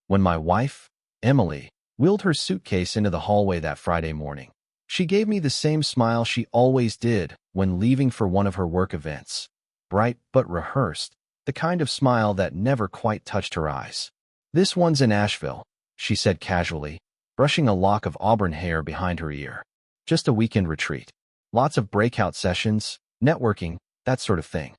when my wife, Emily, wheeled her suitcase into the hallway that Friday morning. She gave me the same smile she always did when leaving for one of her work events. Bright but rehearsed, the kind of smile that never quite touched her eyes. "This one's in Asheville," she said casually, brushing a lock of auburn hair behind her ear. "Just a weekend retreat. Lots of breakout sessions, networking, that sort of thing."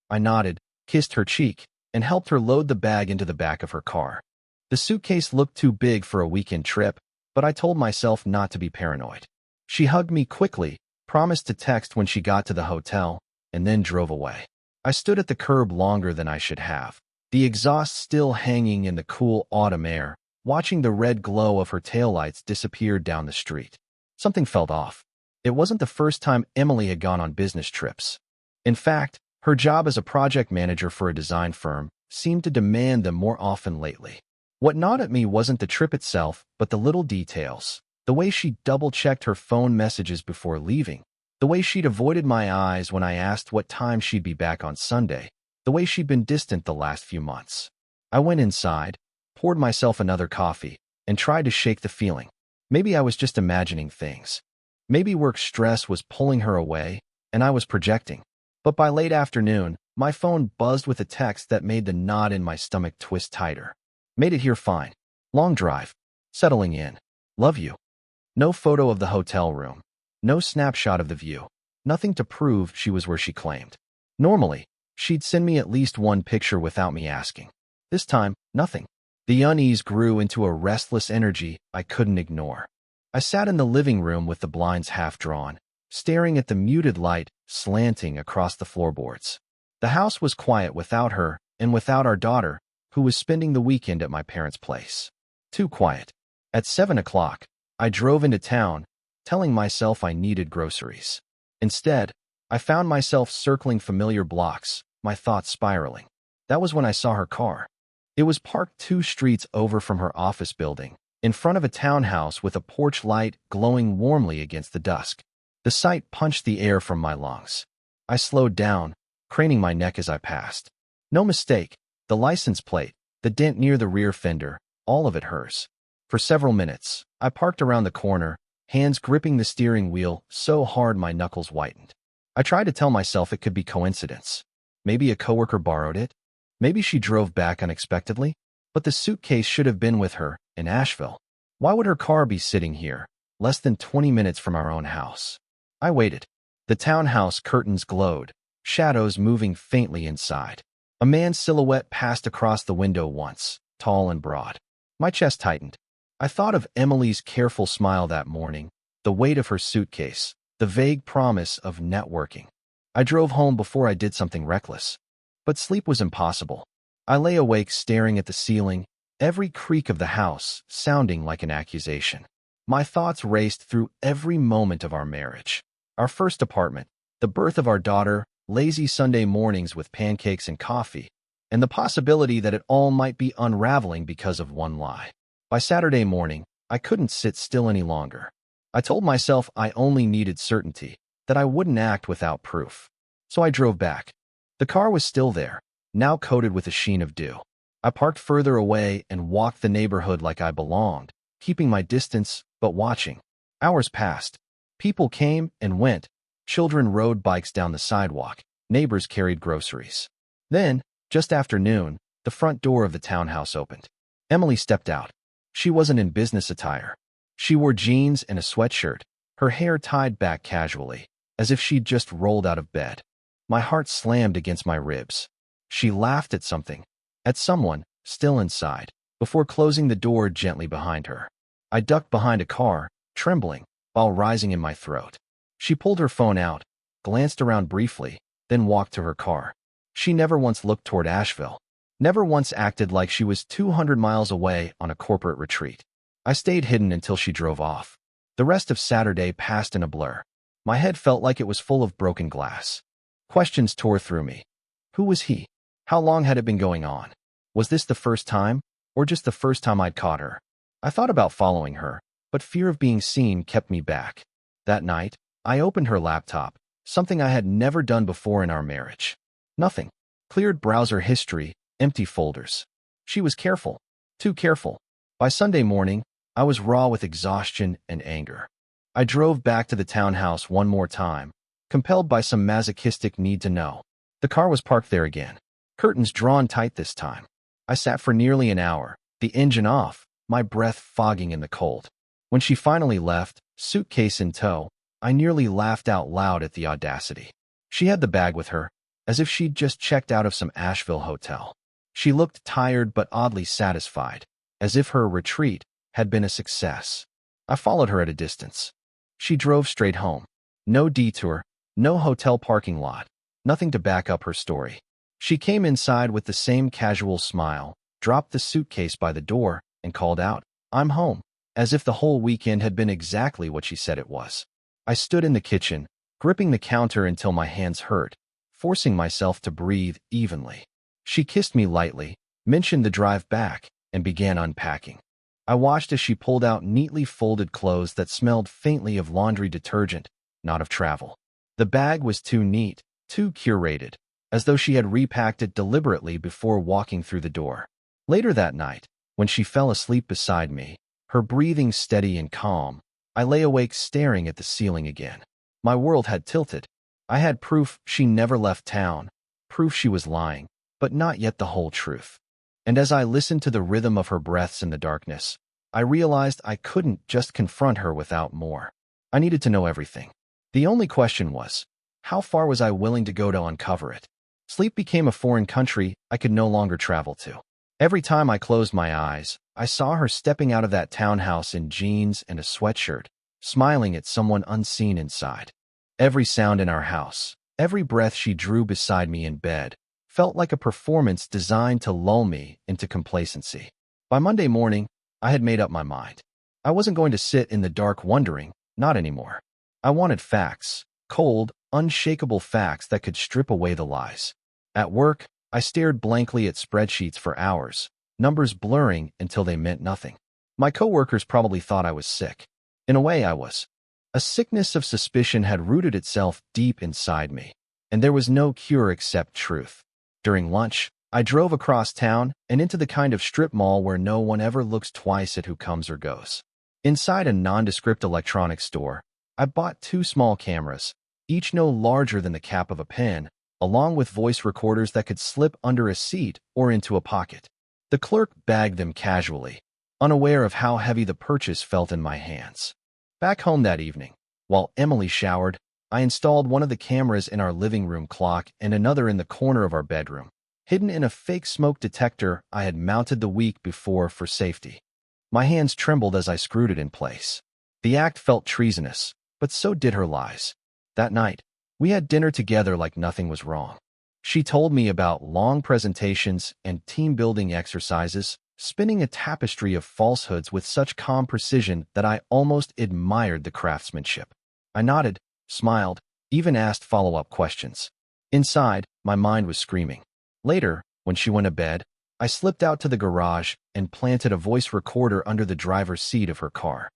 I nodded, kissed her cheek, and helped her load the bag into the back of her car. The suitcase looked too big for a weekend trip, but I told myself not to be paranoid. She hugged me quickly, promised to text when she got to the hotel, and then drove away. I stood at the curb longer than I should have, the exhaust still hanging in the cool autumn air, watching the red glow of her taillights disappear down the street. Something felt off. It wasn't the first time Emily had gone on business trips. In fact, her job as a project manager for a design firm seemed to demand them more often lately. What gnawed at me wasn't the trip itself, but the little details. The way she double-checked her phone messages before leaving. The way she'd avoided my eyes when I asked what time she'd be back on Sunday. The way she'd been distant the last few months. I went inside, poured myself another coffee, and tried to shake the feeling. Maybe I was just imagining things. Maybe work stress was pulling her away, and I was projecting. But by late afternoon, my phone buzzed with a text that made the knot in my stomach twist tighter. "Made it here fine. Long drive. Settling in. Love you." No photo of the hotel room. No snapshot of the view. Nothing to prove she was where she claimed. Normally, she'd send me at least one picture without me asking. This time, nothing. The unease grew into a restless energy I couldn't ignore. I sat in the living room with the blinds half drawn, staring at the muted light slanting across the floorboards. The house was quiet without her and without our daughter, who was spending the weekend at my parents' place. Too quiet. At 7 o'clock, I drove into town, telling myself I needed groceries. Instead, I found myself circling familiar blocks, my thoughts spiraling. That was when I saw her car. It was parked 2 streets over from her office building, in front of a townhouse with a porch light glowing warmly against the dusk. The sight punched the air from my lungs. I slowed down, craning my neck as I passed. No mistake, the license plate, the dent near the rear fender, all of it hers. For several minutes, I parked around the corner, hands gripping the steering wheel so hard my knuckles whitened. I tried to tell myself it could be coincidence. Maybe a coworker borrowed it. Maybe she drove back unexpectedly. But the suitcase should have been with her in Asheville. Why would her car be sitting here, less than 20 minutes from our own house? I waited. The townhouse curtains glowed, shadows moving faintly inside. A man's silhouette passed across the window once, tall and broad. My chest tightened. I thought of Emily's careful smile that morning, the weight of her suitcase, the vague promise of networking. I drove home before I did something reckless. But sleep was impossible. I lay awake staring at the ceiling, every creak of the house sounding like an accusation. My thoughts raced through every moment of our marriage. Our first apartment, the birth of our daughter, lazy Sunday mornings with pancakes and coffee, and the possibility that it all might be unraveling because of one lie. By Saturday morning, I couldn't sit still any longer. I told myself I only needed certainty, that I wouldn't act without proof. So I drove back. The car was still there, now coated with a sheen of dew. I parked further away and walked the neighborhood like I belonged, keeping my distance, but watching. Hours passed. People came and went. Children rode bikes down the sidewalk. Neighbors carried groceries. Then, just after noon, the front door of the townhouse opened. Emily stepped out. She wasn't in business attire. She wore jeans and a sweatshirt, her hair tied back casually, as if she'd just rolled out of bed. My heart slammed against my ribs. She laughed at something, at someone, still inside, before closing the door gently behind her. I ducked behind a car, trembling, while rising in my throat. She pulled her phone out, glanced around briefly, then walked to her car. She never once looked toward Asheville. Never once acted like she was 200 miles away on a corporate retreat. I stayed hidden until she drove off. The rest of Saturday passed in a blur. My head felt like it was full of broken glass. Questions tore through me. Who was he? How long had it been going on? Was this the first time, or just the first time I'd caught her? I thought about following her, but fear of being seen kept me back. That night, I opened her laptop, something I had never done before in our marriage. Nothing. Cleared browser history, empty folders. She was careful. Too careful. By Sunday morning, I was raw with exhaustion and anger. I drove back to the townhouse one more time, compelled by some masochistic need to know. The car was parked there again, curtains drawn tight this time. I sat for nearly an hour, the engine off, my breath fogging in the cold. When she finally left, suitcase in tow, I nearly laughed out loud at the audacity. She had the bag with her, as if she'd just checked out of some Asheville hotel. She looked tired but oddly satisfied, as if her retreat had been a success. I followed her at a distance. She drove straight home. No detour, no hotel parking lot, nothing to back up her story. She came inside with the same casual smile, dropped the suitcase by the door, and called out, "I'm home," as if the whole weekend had been exactly what she said it was. I stood in the kitchen, gripping the counter until my hands hurt, forcing myself to breathe evenly. She kissed me lightly, mentioned the drive back, and began unpacking. I watched as she pulled out neatly folded clothes that smelled faintly of laundry detergent, not of travel. The bag was too neat, too curated, as though she had repacked it deliberately before walking through the door. Later that night, when she fell asleep beside me, her breathing steady and calm, I lay awake staring at the ceiling again. My world had tilted. I had proof she never left town, proof she was lying, but not yet the whole truth. And as I listened to the rhythm of her breaths in the darkness, I realized I couldn't just confront her without more. I needed to know everything. The only question was, how far was I willing to go to uncover it? Sleep became a foreign country I could no longer travel to. Every time I closed my eyes, I saw her stepping out of that townhouse in jeans and a sweatshirt, smiling at someone unseen inside. Every sound in our house, every breath she drew beside me in bed, felt like a performance designed to lull me into complacency. By Monday morning, I had made up my mind. I wasn't going to sit in the dark wondering, not anymore. I wanted facts, cold, unshakable facts that could strip away the lies. At work, I stared blankly at spreadsheets for hours, numbers blurring until they meant nothing. My coworkers probably thought I was sick. In a way, I was. A sickness of suspicion had rooted itself deep inside me, and there was no cure except truth. During lunch, I drove across town and into the kind of strip mall where no one ever looks twice at who comes or goes. Inside a nondescript electronics store, I bought 2 small cameras, each no larger than the cap of a pen, along with voice recorders that could slip under a seat or into a pocket. The clerk bagged them casually, unaware of how heavy the purchase felt in my hands. Back home that evening, while Emily showered, I installed one of the cameras in our living room clock and another in the corner of our bedroom, hidden in a fake smoke detector I had mounted the week before for safety. My hands trembled as I screwed it in place. The act felt treasonous, but so did her lies. That night, we had dinner together like nothing was wrong. She told me about long presentations and team-building exercises, spinning a tapestry of falsehoods with such calm precision that I almost admired the craftsmanship. I nodded, smiled, even asked follow-up questions. Inside, my mind was screaming. Later, when she went to bed, I slipped out to the garage and planted a voice recorder under the driver's seat of her car.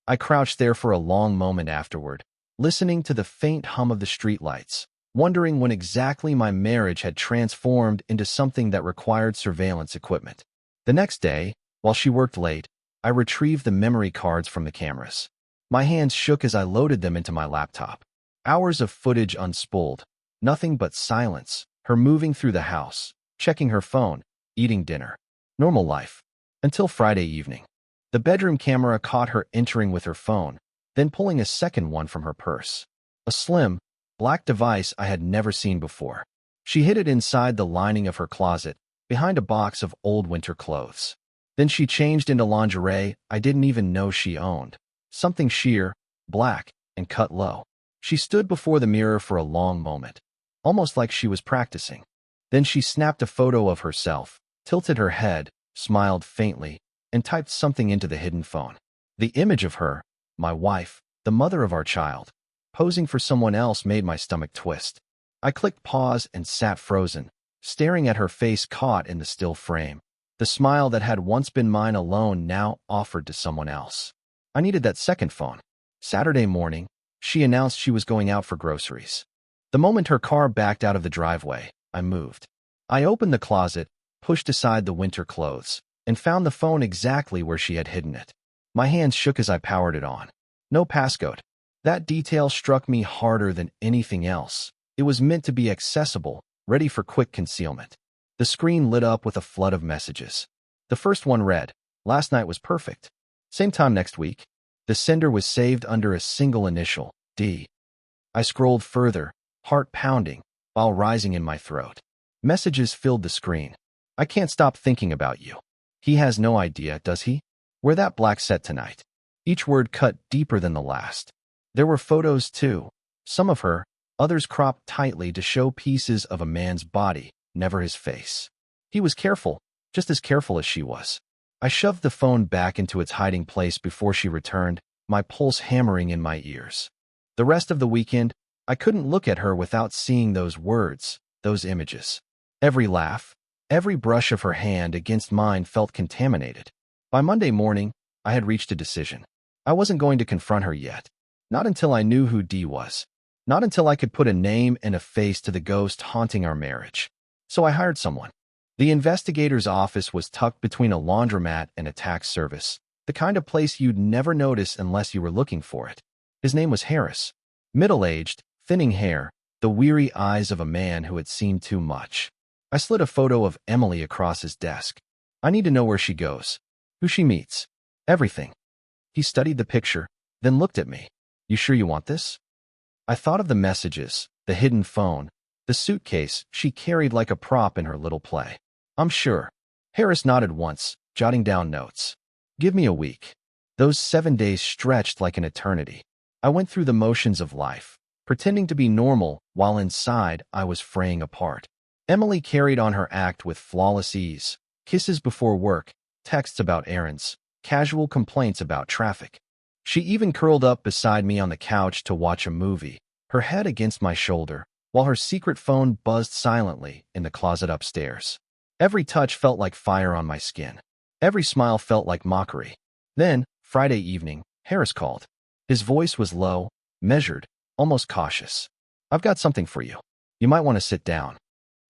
I crouched there for a long moment afterward, listening to the faint hum of the streetlights, wondering when exactly my marriage had transformed into something that required surveillance equipment. The next day, while she worked late, I retrieved the memory cards from the cameras. My hands shook as I loaded them into my laptop. Hours of footage unspooled, nothing but silence, her moving through the house, checking her phone, eating dinner. Normal life. Until Friday evening. The bedroom camera caught her entering with her phone, then pulling a second one from her purse. A slim, black device I had never seen before. She hid it inside the lining of her closet, behind a box of old winter clothes. Then she changed into lingerie I didn't even know she owned. Something sheer, black, and cut low. She stood before the mirror for a long moment, almost like she was practicing. Then she snapped a photo of herself, tilted her head, smiled faintly, and typed something into the hidden phone. The image of her, my wife, the mother of our child, posing for someone else made my stomach twist. I clicked pause and sat frozen, staring at her face caught in the still frame. The smile that had once been mine alone now offered to someone else. I needed that second phone. Saturday morning, she announced she was going out for groceries. The moment her car backed out of the driveway, I moved. I opened the closet, pushed aside the winter clothes, and found the phone exactly where she had hidden it. My hands shook as I powered it on. No passcode. That detail struck me harder than anything else. It was meant to be accessible, ready for quick concealment. The screen lit up with a flood of messages. The first one read, "Last night was perfect. Same time next week." The sender was saved under a single initial, D. I scrolled further, heart pounding, while rising in my throat. Messages filled the screen. "I can't stop thinking about you. He has no idea, does he? Wear that black set tonight." Each word cut deeper than the last. There were photos too. Some of her, others cropped tightly to show pieces of a man's body, never his face. He was careful, just as careful as she was. I shoved the phone back into its hiding place before she returned, my pulse hammering in my ears. The rest of the weekend, I couldn't look at her without seeing those words, those images. Every laugh, every brush of her hand against mine felt contaminated. By Monday morning, I had reached a decision. I wasn't going to confront her yet. Not until I knew who Dee was. Not until I could put a name and a face to the ghost haunting our marriage. So I hired someone. The investigator's office was tucked between a laundromat and a tax service, the kind of place you'd never notice unless you were looking for it. His name was Harris. Middle-aged, thinning hair, the weary eyes of a man who had seen too much. I slid a photo of Emily across his desk. I need to know where she goes, who she meets, everything. He studied the picture, then looked at me. "You sure you want this?" I thought of the messages, the hidden phone, the suitcase she carried like a prop in her little play. "I'm sure." Harris nodded once, jotting down notes. "Give me a week." Those 7 days stretched like an eternity. I went through the motions of life, pretending to be normal while inside I was fraying apart. Emily carried on her act with flawless ease. Kisses before work, texts about errands, casual complaints about traffic. She even curled up beside me on the couch to watch a movie, her head against my shoulder, while her secret phone buzzed silently in the closet upstairs. Every touch felt like fire on my skin. Every smile felt like mockery. Then, Friday evening, Harris called. His voice was low, measured, almost cautious. "I've got something for you. You might want to sit down."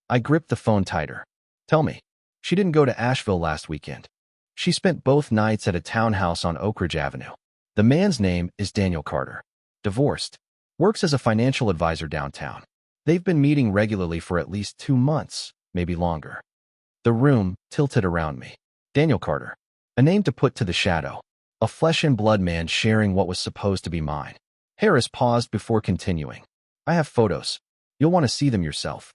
I gripped the phone tighter. "Tell me." She didn't go to Asheville last weekend. She spent both nights at a townhouse on Oak Ridge Avenue. The man's name is Daniel Carter. Divorced. Works as a financial advisor downtown. They've been meeting regularly for at least 2 months, maybe longer. The room tilted around me. Daniel Carter. A name to put to the shadow. A flesh and blood man sharing what was supposed to be mine. Harris paused before continuing. "I have photos. You'll want to see them yourself."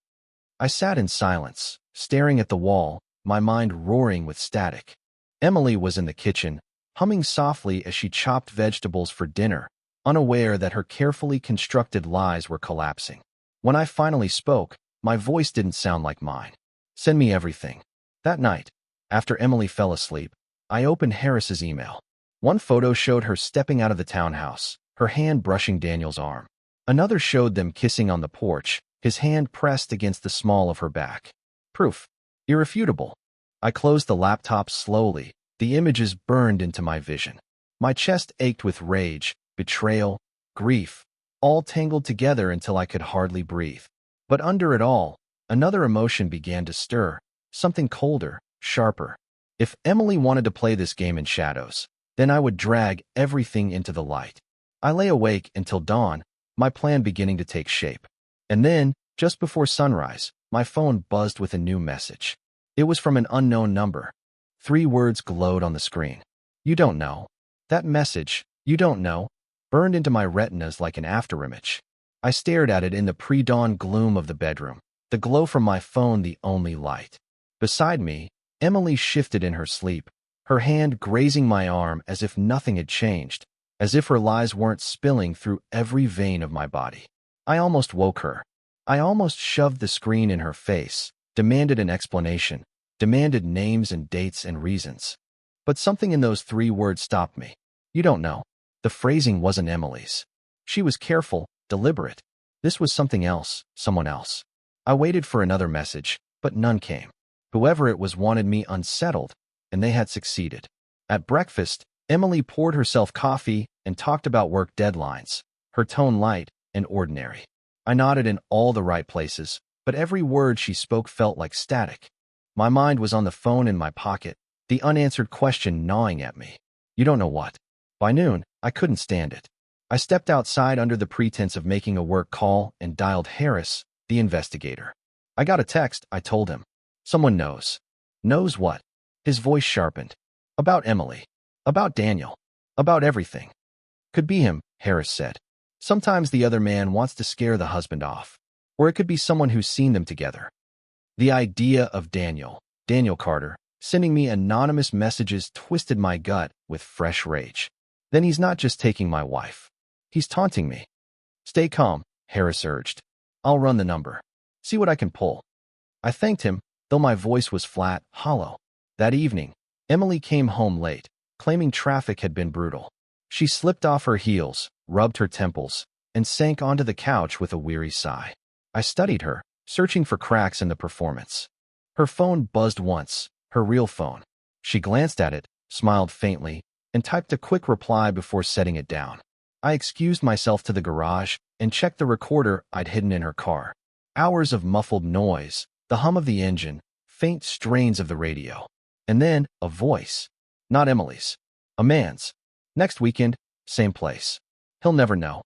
I sat in silence, staring at the wall, my mind roaring with static. Emily was in the kitchen, humming softly as she chopped vegetables for dinner, unaware that her carefully constructed lies were collapsing. When I finally spoke, my voice didn't sound like mine. "Send me everything." That night, after Emily fell asleep, I opened Harris's email. One photo showed her stepping out of the townhouse, her hand brushing Daniel's arm. Another showed them kissing on the porch, his hand pressed against the small of her back. Proof. Irrefutable. I closed the laptop slowly. The images burned into my vision. My chest ached with rage, betrayal, grief, all tangled together until I could hardly breathe. But under it all, another emotion began to stir, something colder, sharper. If Emily wanted to play this game in shadows, then I would drag everything into the light. I lay awake until dawn, my plan beginning to take shape. And then, just before sunrise, my phone buzzed with a new message. It was from an unknown number. 3 words glowed on the screen. "You don't know." That message, "You don't know," burned into my retinas like an afterimage. I stared at it in the pre-dawn gloom of the bedroom, the glow from my phone the only light. Beside me, Emily shifted in her sleep, her hand grazing my arm as if nothing had changed, as if her lies weren't spilling through every vein of my body. I almost woke her. I almost shoved the screen in her face, demanded an explanation, demanded names and dates and reasons. But something in those 3 words stopped me. "You don't know." The phrasing wasn't Emily's. She was careful, deliberate. This was something else, someone else. I waited for another message, but none came. Whoever it was wanted me unsettled, and they had succeeded. At breakfast, Emily poured herself coffee and talked about work deadlines, her tone light and ordinary. I nodded in all the right places, but every word she spoke felt like static. My mind was on the phone in my pocket, the unanswered question gnawing at me. You don't know what? By noon, I couldn't stand it. I stepped outside under the pretense of making a work call and dialed Harris, the investigator. I got a text, I told him. Someone knows. Knows what? His voice sharpened. About Emily. About Daniel. About everything. Could be him, Harris said. Sometimes the other man wants to scare the husband off. Or it could be someone who's seen them together. The idea of Daniel Carter, sending me anonymous messages twisted my gut with fresh rage. Then he's not just taking my wife. He's taunting me. Stay calm, Harris urged. I'll run the number. See what I can pull. I thanked him, though my voice was flat, hollow. That evening, Emily came home late, claiming traffic had been brutal. She slipped off her heels, rubbed her temples, and sank onto the couch with a weary sigh. I studied her, searching for cracks in the performance. Her phone buzzed once, her real phone. She glanced at it, smiled faintly, and typed a quick reply before setting it down. I excused myself to the garage and checked the recorder I'd hidden in her car. Hours of muffled noise, the hum of the engine, faint strains of the radio. And then, a voice. Not Emily's. A man's. Next weekend, same place. He'll never know.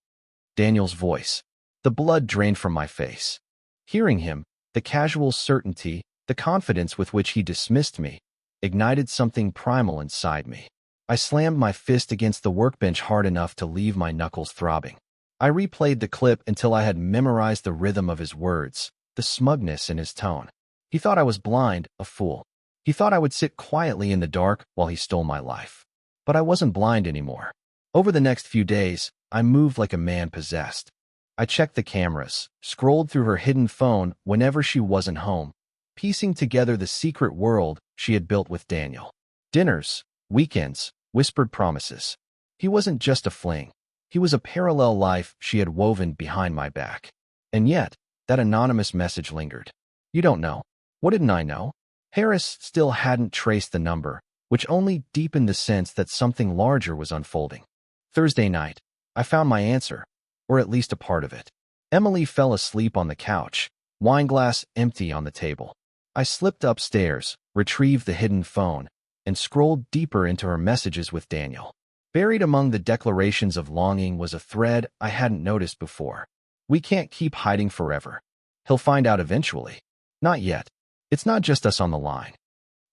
Daniel's voice. The blood drained from my face. Hearing him, the casual certainty, the confidence with which he dismissed me, ignited something primal inside me. I slammed my fist against the workbench hard enough to leave my knuckles throbbing. I replayed the clip until I had memorized the rhythm of his words, the smugness in his tone. He thought I was blind, a fool. He thought I would sit quietly in the dark while he stole my life. But I wasn't blind anymore. Over the next few days, I moved like a man possessed. I checked the cameras, scrolled through her hidden phone whenever she wasn't home, piecing together the secret world she had built with Daniel. Dinners, weekends, whispered promises. He wasn't just a fling. He was a parallel life she had woven behind my back. And yet, that anonymous message lingered. You don't know. What didn't I know? Harris still hadn't traced the number, which only deepened the sense that something larger was unfolding. Thursday night, I found my answer, or at least a part of it. Emily fell asleep on the couch, wine glass empty on the table. I slipped upstairs, retrieved the hidden phone, and scrolled deeper into her messages with Daniel. Buried among the declarations of longing was a thread I hadn't noticed before. We can't keep hiding forever. He'll find out eventually. Not yet. It's not just us on the line.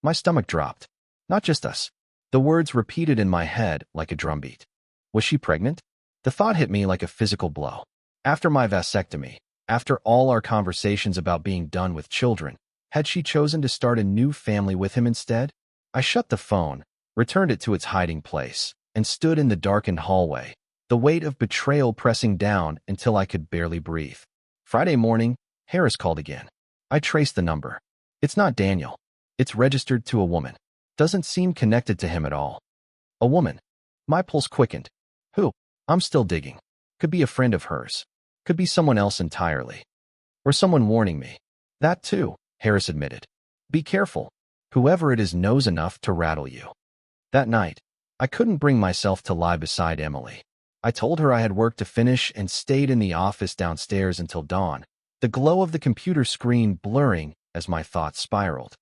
My stomach dropped. Not just us. The words repeated in my head like a drumbeat. Was she pregnant? The thought hit me like a physical blow. After my vasectomy, after all our conversations about being done with children, had she chosen to start a new family with him instead? I shut the phone, returned it to its hiding place, and stood in the darkened hallway, the weight of betrayal pressing down until I could barely breathe. Friday morning, Harris called again. I traced the number. It's not Daniel. It's registered to a woman. Doesn't seem connected to him at all. A woman. My pulse quickened. Who? I'm still digging. Could be a friend of hers. Could be someone else entirely. Or someone warning me. That too, Harris admitted. Be careful. Whoever it is knows enough to rattle you. That night, I couldn't bring myself to lie beside Emily. I told her I had work to finish and stayed in the office downstairs until dawn, the glow of the computer screen blurring as my thoughts spiraled.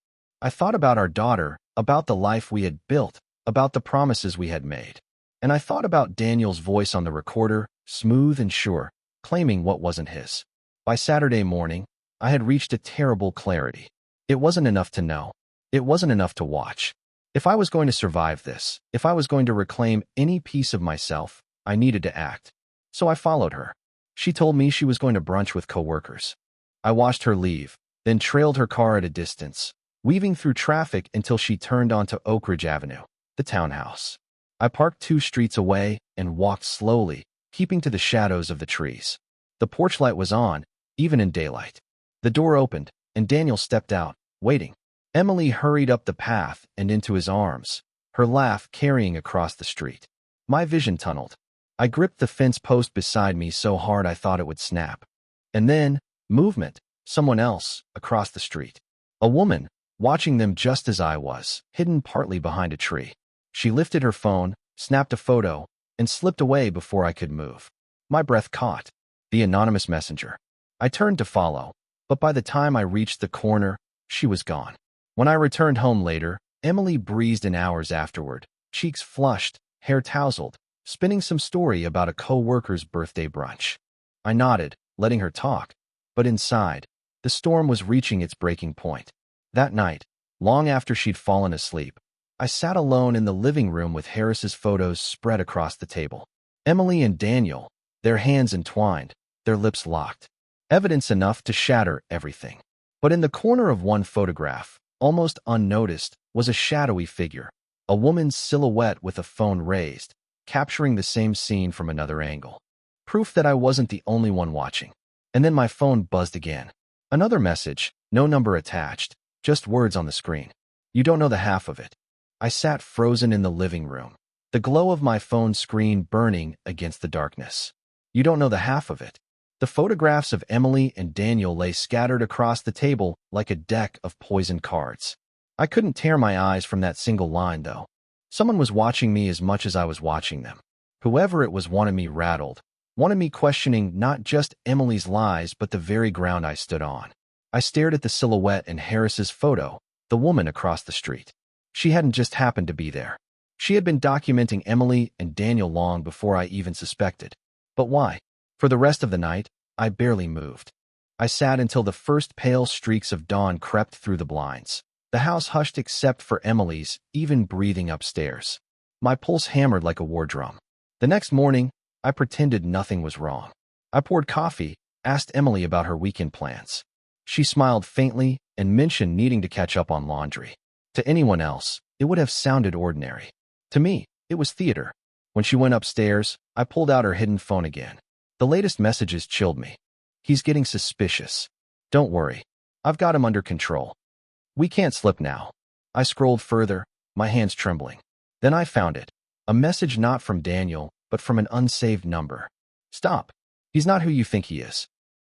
I thought about our daughter, about the life we had built, about the promises we had made. And I thought about Daniel's voice on the recorder, smooth and sure, claiming what wasn't his. By Saturday morning, I had reached a terrible clarity. It wasn't enough to know. It wasn't enough to watch. If I was going to survive this, if I was going to reclaim any piece of myself, I needed to act. So I followed her. She told me she was going to brunch with coworkers. I watched her leave, then trailed her car at a distance, weaving through traffic until she turned onto Oak Ridge Avenue, the townhouse. I parked 2 streets away and walked slowly, keeping to the shadows of the trees. The porch light was on, even in daylight. The door opened, and Daniel stepped out, waiting. Emily hurried up the path and into his arms, her laugh carrying across the street. My vision tunneled. I gripped the fence post beside me so hard I thought it would snap. And then, movement, someone else, across the street. A woman, watching them just as I was, hidden partly behind a tree. She lifted her phone, snapped a photo, and slipped away before I could move. My breath caught. The anonymous messenger. I turned to follow, but by the time I reached the corner, she was gone. When I returned home later, Emily breezed in hours afterward, cheeks flushed, hair tousled, spinning some story about a co-worker's birthday brunch. I nodded, letting her talk, but inside, the storm was reaching its breaking point. That night, long after she'd fallen asleep, I sat alone in the living room with Harris's photos spread across the table. Emily and Daniel, their hands entwined, their lips locked. Evidence enough to shatter everything. But in the corner of one photograph, almost unnoticed, was a shadowy figure, a woman's silhouette with a phone raised, capturing the same scene from another angle. Proof that I wasn't the only one watching. And then my phone buzzed again. Another message, no number attached, just words on the screen. You don't know the half of it. I sat frozen in the living room, the glow of my phone screen burning against the darkness. You don't know the half of it. The photographs of Emily and Daniel lay scattered across the table like a deck of poisoned cards. I couldn't tear my eyes from that single line, though. Someone was watching me as much as I was watching them. Whoever it was wanted me rattled, wanted me questioning not just Emily's lies but the very ground I stood on. I stared at the silhouette in Harris's photo, the woman across the street. She hadn't just happened to be there. She had been documenting Emily and Daniel long before I even suspected. But why? For the rest of the night, I barely moved. I sat until the first pale streaks of dawn crept through the blinds. The house hushed except for Emily's, even breathing upstairs. My pulse hammered like a war drum. The next morning, I pretended nothing was wrong. I poured coffee, asked Emily about her weekend plans. She smiled faintly and mentioned needing to catch up on laundry. To anyone else, it would have sounded ordinary. To me, it was theater. When she went upstairs, I pulled out her hidden phone again. The latest messages chilled me. He's getting suspicious. Don't worry. I've got him under control. We can't slip now. I scrolled further, my hands trembling. Then I found it. A message not from Daniel, but from an unsaved number. Stop. He's not who you think he is.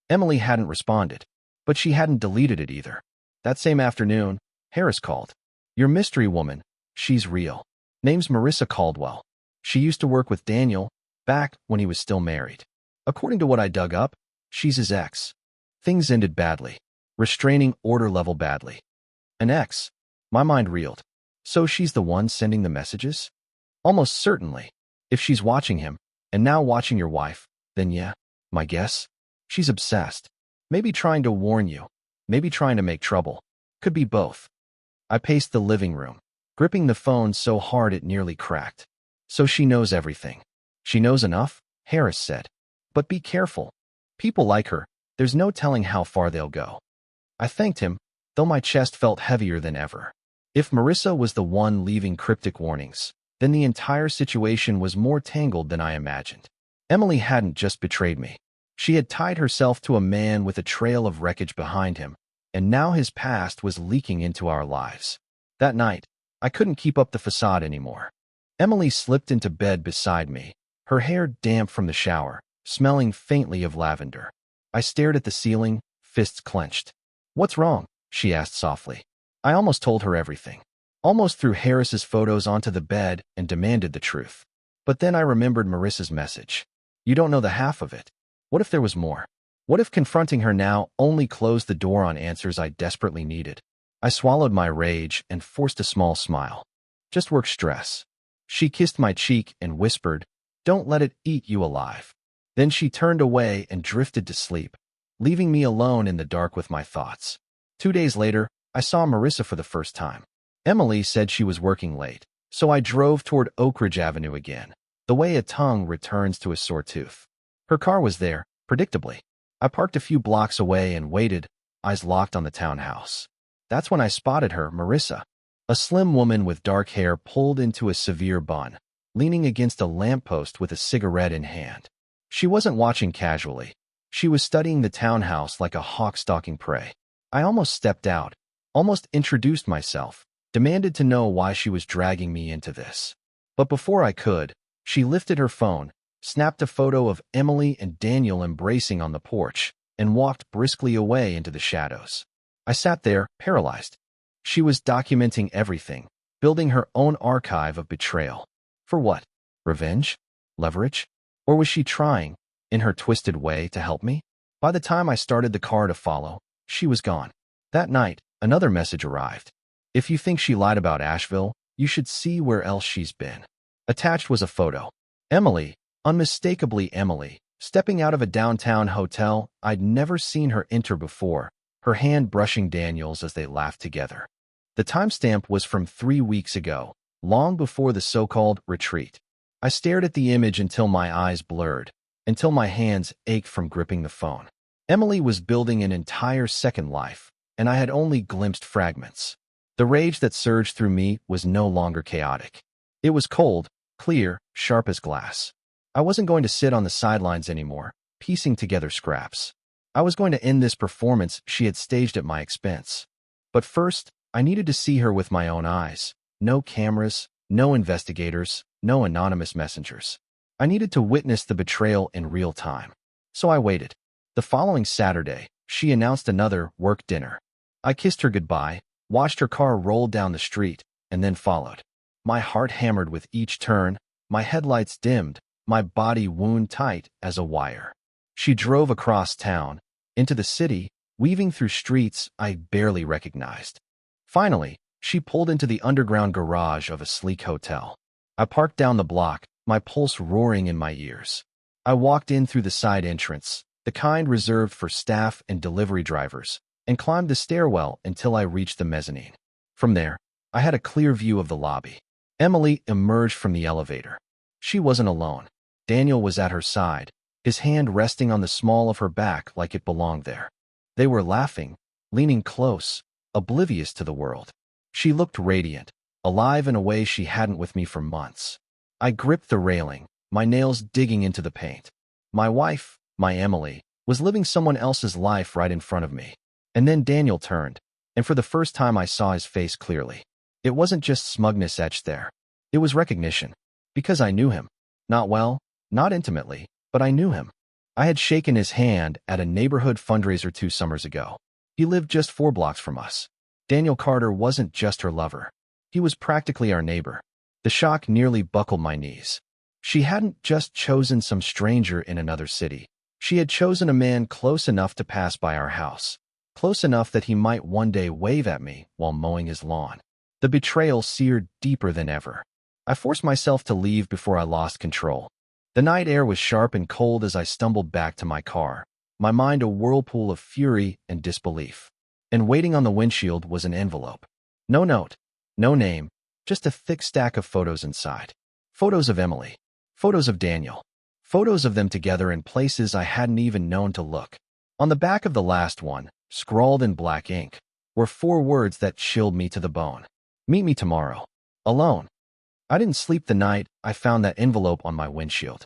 Emily hadn't responded, but she hadn't deleted it either. That same afternoon, Harris called. Your mystery woman, she's real. Name's Marissa Caldwell. She used to work with Daniel, back when he was still married. According to what I dug up, she's his ex. Things ended badly. Restraining order level badly. An ex. My mind reeled. So she's the one sending the messages? Almost certainly. If she's watching him, and now watching your wife, then yeah, my guess? She's obsessed. Maybe trying to warn you. Maybe trying to make trouble. Could be both. I paced the living room, gripping the phone so hard it nearly cracked. So she knows everything. She knows enough, Harris said. But be careful. People like her, there's no telling how far they'll go. I thanked him, though my chest felt heavier than ever. If Marissa was the one leaving cryptic warnings, then the entire situation was more tangled than I imagined. Emily hadn't just betrayed me. She had tied herself to a man with a trail of wreckage behind him, and now his past was leaking into our lives. That night, I couldn't keep up the facade anymore. Emily slipped into bed beside me, her hair damp from the shower, smelling faintly of lavender. I stared at the ceiling, fists clenched. What's wrong? She asked softly. I almost told her everything. Almost threw Harris's photos onto the bed and demanded the truth. But then I remembered Marissa's message. You don't know the half of it. What if there was more? What if confronting her now only closed the door on answers I desperately needed? I swallowed my rage and forced a small smile. Just work stress. She kissed my cheek and whispered, don't let it eat you alive. Then she turned away and drifted to sleep, leaving me alone in the dark with my thoughts. 2 days later, I saw Marissa for the first time. Emily said she was working late, so I drove toward Oak Ridge Avenue again, the way a tongue returns to a sore tooth. Her car was there, predictably. I parked a few blocks away and waited, eyes locked on the townhouse. That's when I spotted her, Marissa, a slim woman with dark hair pulled into a severe bun, leaning against a lamppost with a cigarette in hand. She wasn't watching casually. She was studying the townhouse like a hawk stalking prey. I almost stepped out, almost introduced myself, demanded to know why she was dragging me into this. But before I could, she lifted her phone, snapped a photo of Emily and Daniel embracing on the porch, and walked briskly away into the shadows. I sat there, paralyzed. She was documenting everything, building her own archive of betrayal. For what? Revenge? Leverage? Or was she trying, in her twisted way, to help me? By the time I started the car to follow, she was gone. That night, another message arrived. If you think she lied about Asheville, you should see where else she's been. Attached was a photo. Emily, unmistakably Emily, stepping out of a downtown hotel. I'd never seen her enter before, her hand brushing Daniel's as they laughed together. The timestamp was from 3 weeks ago, long before the so-called retreat. I stared at the image until my eyes blurred, until my hands ached from gripping the phone. Emily was building an entire second life, and I had only glimpsed fragments. The rage that surged through me was no longer chaotic. It was cold, clear, sharp as glass. I wasn't going to sit on the sidelines anymore, piecing together scraps. I was going to end this performance she had staged at my expense. But first, I needed to see her with my own eyes. No cameras, no investigators, no anonymous messengers. I needed to witness the betrayal in real time. So I waited. The following Saturday, she announced another work dinner. I kissed her goodbye, watched her car roll down the street, and then followed. My heart hammered with each turn, my headlights dimmed, my body wound tight as a wire. She drove across town, into the city, weaving through streets I barely recognized. Finally, she pulled into the underground garage of a sleek hotel. I parked down the block, my pulse roaring in my ears. I walked in through the side entrance, the kind reserved for staff and delivery drivers, and climbed the stairwell until I reached the mezzanine. From there, I had a clear view of the lobby. Emily emerged from the elevator. She wasn't alone. Daniel was at her side, his hand resting on the small of her back like it belonged there. They were laughing, leaning close, oblivious to the world. She looked radiant, alive in a way she hadn't with me for months. I gripped the railing, my nails digging into the paint. My wife, my Emily, was living someone else's life right in front of me. And then Daniel turned, and for the first time I saw his face clearly. It wasn't just smugness etched there. It was recognition. Because I knew him. Not well, not intimately, but I knew him. I had shaken his hand at a neighborhood fundraiser 2 summers ago. He lived just 4 blocks from us. Daniel Carter wasn't just her lover. He was practically our neighbor. The shock nearly buckled my knees. She hadn't just chosen some stranger in another city. She had chosen a man close enough to pass by our house. Close enough that he might one day wave at me while mowing his lawn. The betrayal seared deeper than ever. I forced myself to leave before I lost control. The night air was sharp and cold as I stumbled back to my car, my mind a whirlpool of fury and disbelief. And waiting on the windshield was an envelope. No note, no name, just a thick stack of photos inside. Photos of Emily. Photos of Daniel. Photos of them together in places I hadn't even known to look. On the back of the last one, scrawled in black ink, were 4 words that chilled me to the bone. Meet me tomorrow. Alone. I didn't sleep the night I found that envelope on my windshield.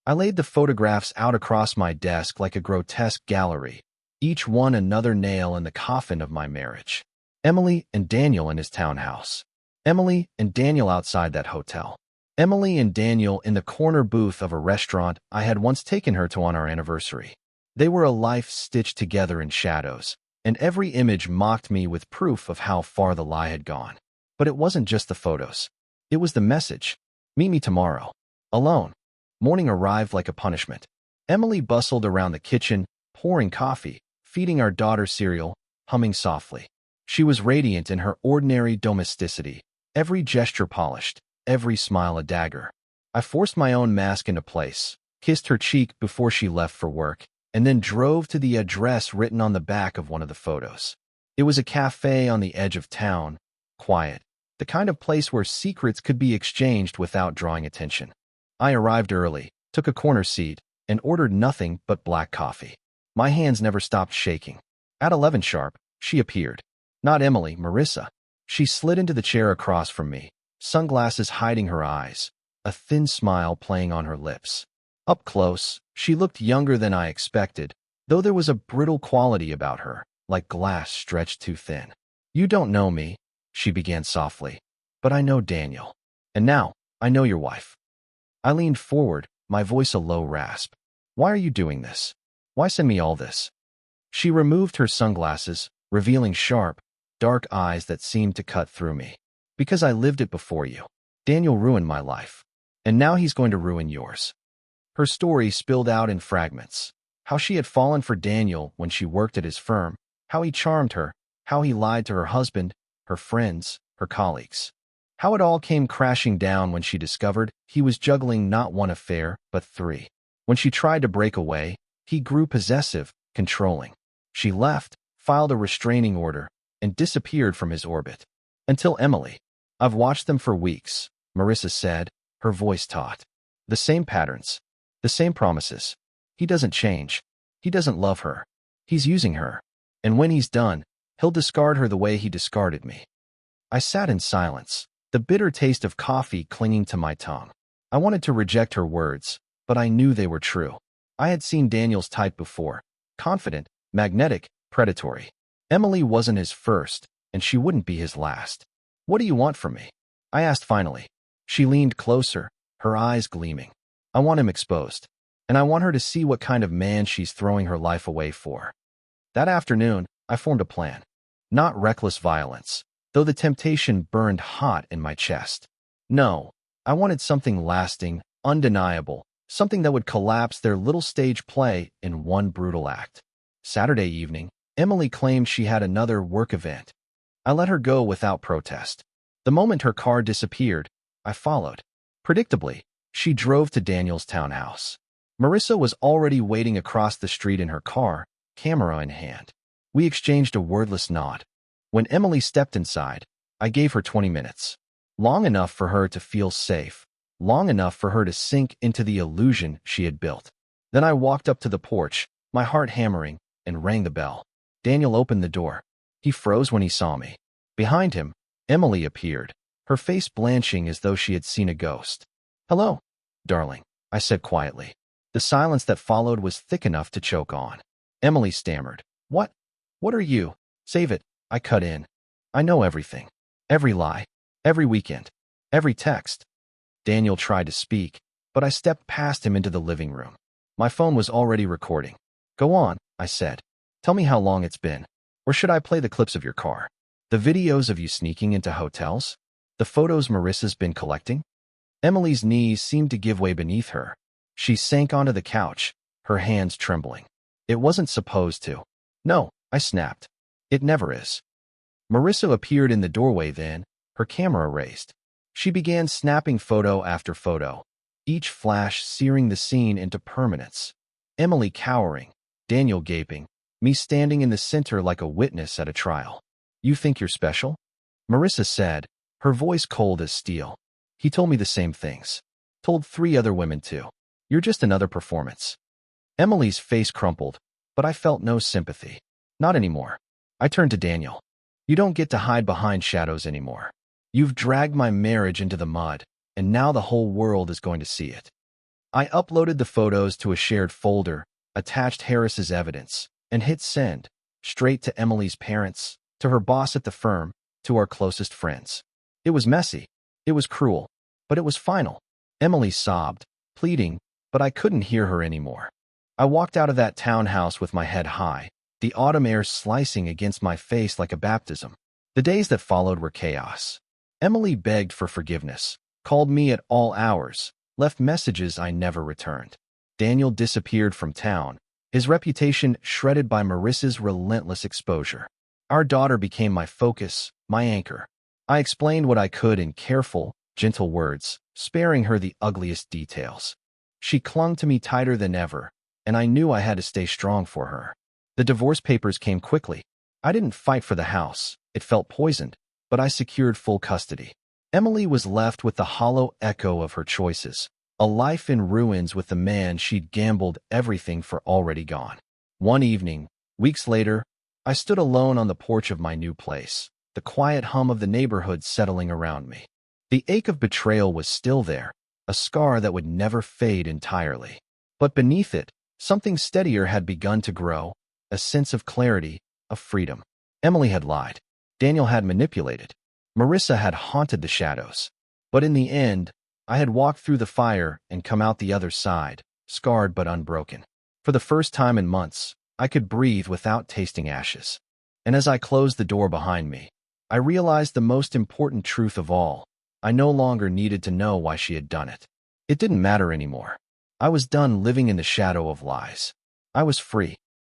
I laid the photographs out across my desk like a grotesque gallery, each one another nail in the coffin of my marriage. Emily and Daniel in his townhouse. Emily and Daniel outside that hotel. Emily and Daniel in the corner booth of a restaurant I had once taken her to on our anniversary. They were a life stitched together in shadows, and every image mocked me with proof of how far the lie had gone. But it wasn't just the photos. It was the message. Meet me tomorrow. Alone. Morning arrived like a punishment. Emily bustled around the kitchen, pouring coffee, feeding our daughter cereal, humming softly. She was radiant in her ordinary domesticity, every gesture polished, every smile a dagger. I forced my own mask into place, kissed her cheek before she left for work, and then drove to the address written on the back of one of the photos. It was a cafe on the edge of town, quiet, the kind of place where secrets could be exchanged without drawing attention. I arrived early, took a corner seat, and ordered nothing but black coffee. My hands never stopped shaking. At 11 sharp, she appeared. Not Emily, Marissa. She slid into the chair across from me, sunglasses hiding her eyes, a thin smile playing on her lips. Up close, she looked younger than I expected, though there was a brittle quality about her, like glass stretched too thin. You don't know me, she began softly, but I know Daniel. And now, I know your wife. I leaned forward, my voice a low rasp. Why are you doing this? Why send me all this? She removed her sunglasses, revealing sharp, dark eyes that seemed to cut through me. Because I lived it before you. Daniel ruined my life. And now he's going to ruin yours. Her story spilled out in fragments. How she had fallen for Daniel when she worked at his firm, how he charmed her, how he lied to her husband, her friends, her colleagues. How it all came crashing down when she discovered he was juggling not one affair, but three. When she tried to break away, he grew possessive, controlling. She left, filed a restraining order, and disappeared from his orbit. Until Emily. I've watched them for weeks, Marissa said, her voice taut. The same patterns. The same promises. He doesn't change. He doesn't love her. He's using her. And when he's done, he'll discard her the way he discarded me. I sat in silence, the bitter taste of coffee clinging to my tongue. I wanted to reject her words, but I knew they were true. I had seen Daniel's type before. Confident, magnetic, predatory. Emily wasn't his first, and she wouldn't be his last. What do you want from me? I asked finally. She leaned closer, her eyes gleaming. I want him exposed, and I want her to see what kind of man she's throwing her life away for. That afternoon, I formed a plan. Not reckless violence, though the temptation burned hot in my chest. No, I wanted something lasting, undeniable, something that would collapse their little stage play in one brutal act. Saturday evening, Emily claimed she had another work event. I let her go without protest. The moment her car disappeared, I followed. Predictably, she drove to Daniel's townhouse. Marissa was already waiting across the street in her car, camera in hand. We exchanged a wordless nod. When Emily stepped inside, I gave her 20 minutes. Long enough for her to feel safe, long enough for her to sink into the illusion she had built. Then I walked up to the porch, my heart hammering, and rang the bell. Daniel opened the door. He froze when he saw me. Behind him, Emily appeared, her face blanching as though she had seen a ghost. "Hello, darling," I said quietly. The silence that followed was thick enough to choke on. Emily stammered. What? What are you? Save it, I cut in. I know everything. Every lie. Every weekend. Every text. Daniel tried to speak, but I stepped past him into the living room. My phone was already recording. Go on, I said. Tell me how long it's been. Or should I play the clips of your car? The videos of you sneaking into hotels? The photos Marissa's been collecting? Emily's knees seemed to give way beneath her. She sank onto the couch, her hands trembling. It wasn't supposed to. No, I snapped. It never is. Marissa appeared in the doorway then, her camera raised. She began snapping photo after photo, each flash searing the scene into permanence. Emily cowering, Daniel gaping, me standing in the center like a witness at a trial. You think you're special? Marissa said, her voice cold as steel. He told me the same things. Told 3 other women too. You're just another performance. Emily's face crumpled, but I felt no sympathy. Not anymore. I turned to Daniel. You don't get to hide behind shadows anymore. You've dragged my marriage into the mud, and now the whole world is going to see it. I uploaded the photos to a shared folder, attached Harris's evidence, and hit send, straight to Emily's parents, to her boss at the firm, to our closest friends. It was messy. It was cruel. But it was final. Emily sobbed, pleading, but I couldn't hear her anymore. I walked out of that townhouse with my head high, the autumn air slicing against my face like a baptism. The days that followed were chaos. Emily begged for forgiveness, called me at all hours, left messages I never returned. Daniel disappeared from town, his reputation shredded by Marissa's relentless exposure. Our daughter became my focus, my anchor. I explained what I could in careful, gentle words, sparing her the ugliest details. She clung to me tighter than ever, and I knew I had to stay strong for her. The divorce papers came quickly. I didn't fight for the house. It felt poisoned, but I secured full custody. Emily was left with the hollow echo of her choices, a life in ruins with the man she'd gambled everything for already gone. One evening, weeks later, I stood alone on the porch of my new place, the quiet hum of the neighborhood settling around me. The ache of betrayal was still there, a scar that would never fade entirely. But beneath it, something steadier had begun to grow, a sense of clarity, of freedom. Emily had lied. Daniel had manipulated. Marissa had haunted the shadows. But in the end, I had walked through the fire and come out the other side, scarred but unbroken. For the first time in months, I could breathe without tasting ashes. And as I closed the door behind me, I realized the most important truth of all. I no longer needed to know why she had done it. It didn't matter anymore. I was done living in the shadow of lies. I was free.